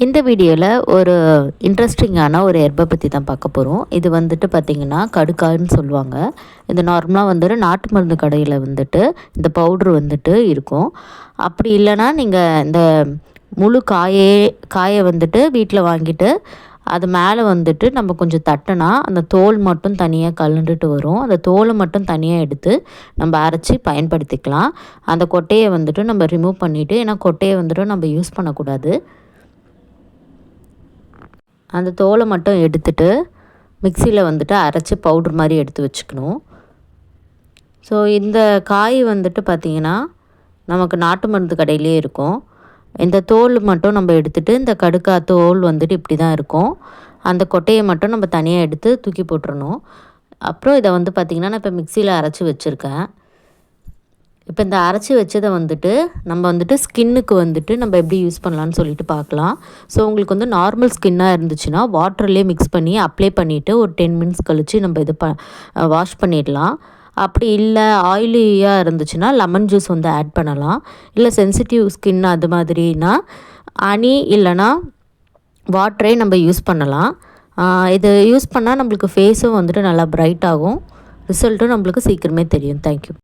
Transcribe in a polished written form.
இந்த வீடியோவில் ஒரு இன்ட்ரெஸ்டிங்கான ஒரு ஹெர்பை பற்றி தான் பார்க்க போகிறோம். இது வந்துட்டு பார்த்திங்கன்னா கடுக்காய்ன்னு சொல்லுவாங்க. இது நார்மலாக வந்துட்டு நாட்டு மருந்து கடையில் வந்துட்டு இந்த பவுட்ரு வந்துட்டு இருக்கும். அப்படி இல்லைன்னா நீங்கள் இந்த முழு காயை வந்துட்டு வீட்டில் வாங்கிட்டு அது மேலே வந்துட்டு நம்ம கொஞ்சம் தட்டினா அந்த தோல் மட்டும் தனியாக கலண்டுட்டு வரும். அந்த தோலை மட்டும் தனியாக எடுத்து நம்ம அரைச்சி பயன்படுத்திக்கலாம். அந்த கொட்டையை வந்துட்டு நம்ம ரிமூவ் பண்ணிவிட்டு, ஏன்னா கொட்டையை வந்துட்டு நம்ம யூஸ் பண்ணக்கூடாது. அந்த தோலை மட்டும் எடுத்துட்டு மிக்சியில் வந்துட்டு அரைச்சி பவுட்ரு மாதிரி எடுத்து வச்சுக்கணும். ஸோ இந்த காய் வந்துட்டு பார்த்திங்கன்னா நமக்கு நாட்டு மருந்து கடையிலே இருக்கும். இந்த தோல் மட்டும் நம்ம எடுத்துகிட்டு, இந்த கடுக்காய் தோல் வந்துட்டு இப்படி தான் இருக்கும். அந்த கொட்டையை மட்டும் நம்ம தனியாக எடுத்து தூக்கி போட்டுறணும். அப்புறம் இதை வந்து பார்த்திங்கன்னா நான் இப்போ மிக்சியில் அரைச்சி வச்சுருக்கேன். இப்போ இந்த அரைச்சி வச்சதை வந்துட்டு நம்ம வந்துட்டு ஸ்கின்னுக்கு வந்துட்டு நம்ம எப்படி யூஸ் பண்ணலான்னு சொல்லிட்டு பார்க்கலாம். ஸோ உங்களுக்கு வந்து நார்மல் ஸ்கின்னாக இருந்துச்சுன்னா வாட்டர்லேயே மிக்ஸ் பண்ணி அப்ளை பண்ணிவிட்டு ஒரு 10 மினிட்ஸ் கழித்து நம்ம இது வாஷ் பண்ணிடலாம். அப்படி இல்லை ஆயிலியாக இருந்துச்சுன்னா லெமன் ஜூஸ் வந்து ஆட் பண்ணலாம். இல்லை சென்சிட்டிவ் ஸ்கின் அது மாதிரினா ஹனி இல்லைனா வாட்டரே நம்ம யூஸ் பண்ணலாம். இது யூஸ் பண்ணால் நம்மளுக்கு ஃபேஸும் வந்துட்டு நல்லா பிரைட் ஆகும். ரிசல்ட்டும் நம்மளுக்கு சீக்கிரமே தெரியும். தேங்க்யூ.